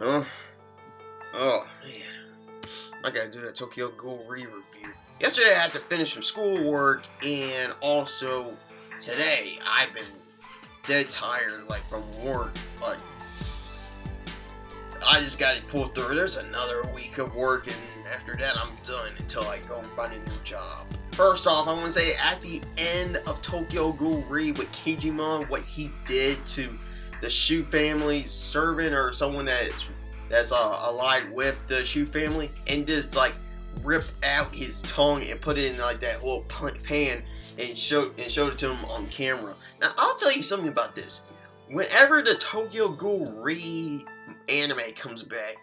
Oh, oh man, I gotta do that Tokyo Ghoul re-review. Yesterday I had to finish some schoolwork, and also today I've been dead tired, like from work, but I just gotta pull through. There's another week of work, and after that I'm done until I go and find a new job. First off, I want to say at the end of Tokyo Ghoul Re with Kijima, what he did to the Shu family's servant or someone that's allied with the Shu family, and just like ripped out his tongue and put it in like that little pan and showed it to him on camera. Now I'll tell you something about this. Whenever the Tokyo Ghoul Re anime comes back,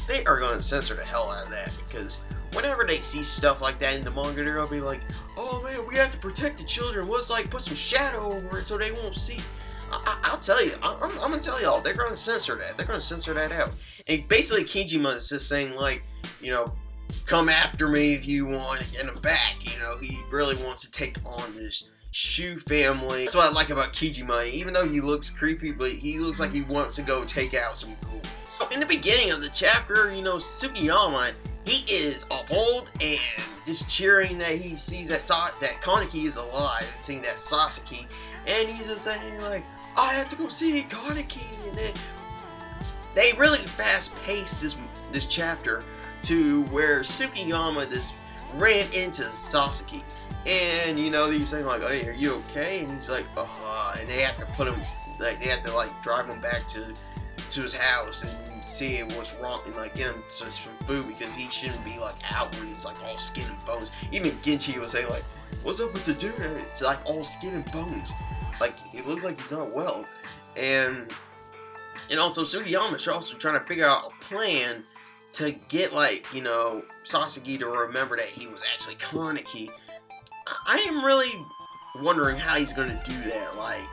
they are gonna censor the hell out of that, because whenever they see stuff like that in the manga, they're gonna be like, "Oh man, we have to protect the children. Let's like put some shadow over it so they won't see." I'll tell you, I'm gonna tell y'all, they're gonna censor that. They're gonna censor that out. And basically, Kijima is just saying like, you know, come after me if you want to get him back. You know, he really wants to take on this Shu family. That's what I like about Kijima. Even though he looks creepy, but he looks like he wants to go take out some ghouls. So in the beginning of the chapter, you know, Tsukiyama, he is appalled and just cheering that he sees that Kaneki is alive, and seeing that Sasaki, and he's just saying like, I have to go see Kaneki. And then they really fast-paced this chapter to where Tsukiyama just ran into Sasaki, and you know, he's saying like, "Hey, are you okay?" And he's like, and they have to put him, like, they have to like drive him back to his house and see what's wrong, and like get him some food, because he shouldn't be like out when he's like all skin and bones. Even Genchi was saying like, "What's up with the dude? It's like all skin and bones. Like, it looks like he's not well." And also Tsukiyama's also trying to figure out a plan to get, like, you know, Sasaki to remember that he was actually Kaneki. I am really wondering how he's going to do that. Like,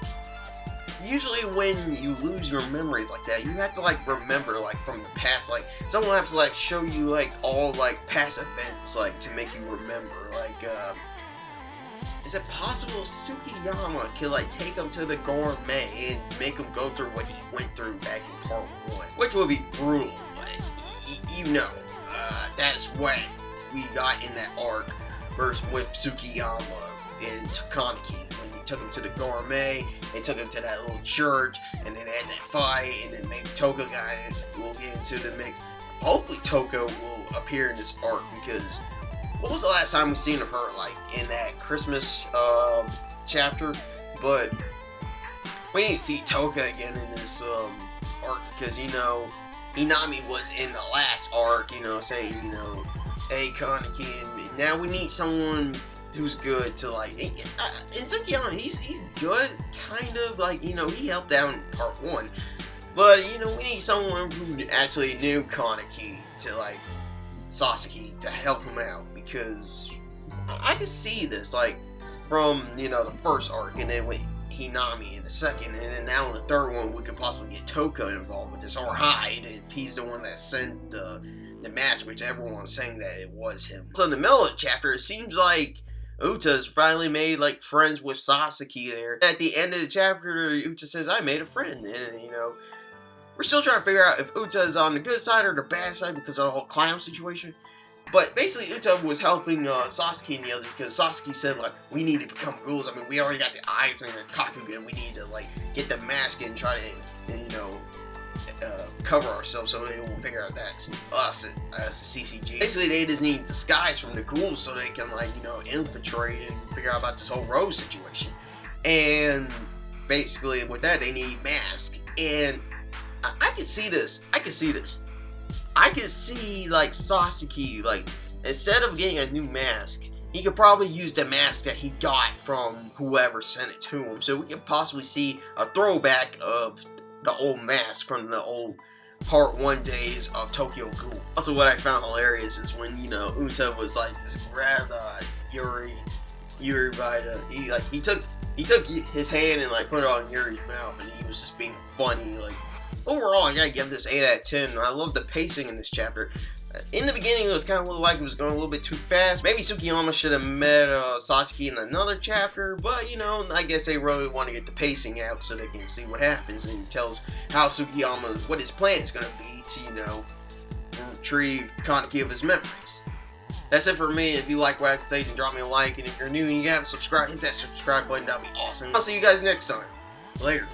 usually when you lose your memories like that, you have to like remember like from the past. Like, someone has to like show you like all like past events, like to make you remember. Like, is it possible Tsukiyama could like take him to the gourmet and make him go through what he went through back in part 1? Which would be brutal, but you know, that's what we got in that arc with Tsukiyama and Kaneki, when he took him to the gourmet and took him to that little church, and then they had that fight, and then maybe Toka will get into the mix. Hopefully Toka will appear in this arc, because what was the last time we seen of her, like in that Christmas chapter? But we didn't see Toka again in this arc, because, you know, Inami was in the last arc, you know, saying, you know, hey Kaneki, and now we need someone who's good to like, and Tsukiyama, he's good, kind of, like, you know, he helped out in part 1, but, you know, we need someone who actually knew Kaneki to like Sasaki to help him out, because I can see this like from, you know, the first arc, and then with Hinami in the second, and then now in the third one we could possibly get Toka involved with this, or Hyde if he's the one that sent the mask, which everyone's saying that it was him. So in the middle of the chapter, it seems like Uta's finally made like friends with Sasaki there. At the end of the chapter, Uta says, "I made a friend," and, you know, we're still trying to figure out if Uta is on the good side or the bad side because of the whole clown situation. But basically, Uta was helping Sasaki and the others, because Sasaki said, like, we need to become ghouls. I mean, we already got the eyes and the Kakugan. We need to, like, get the mask and try to, you know, cover ourselves so they won't figure out that's us as the CCG. Basically, they just need disguise from the ghouls so they can, like, you know, infiltrate and figure out about this whole Rose situation. And basically, with that, they need masks. And I can see this. I can see, like, Sasaki, like, instead of getting a new mask, he could probably use the mask that he got from whoever sent it to him. So we could possibly see a throwback of the old mask from the old part 1 days of Tokyo Ghoul. Also, what I found hilarious is when, you know, Uta was like, just grabbed Yuri by the, he took his hand and like put it on Yuri's mouth, and he was just being funny. Like, overall, I gotta give this 8 out of 10. I love the pacing in this chapter. In the beginning, it was kind of looked like it was going a little bit too fast. Maybe Tsukiyama should have met Sasaki in another chapter, but you know, I guess they really want to get the pacing out so they can see what happens, and he tells how Tsukiyama, what his plan is going to be to, you know, retrieve Kanakiba's memories. That's it for me. If you like what I have to say, then drop me a like, and if you're new and you haven't subscribed, hit that subscribe button. That'd be awesome. I'll see you guys next time. Later.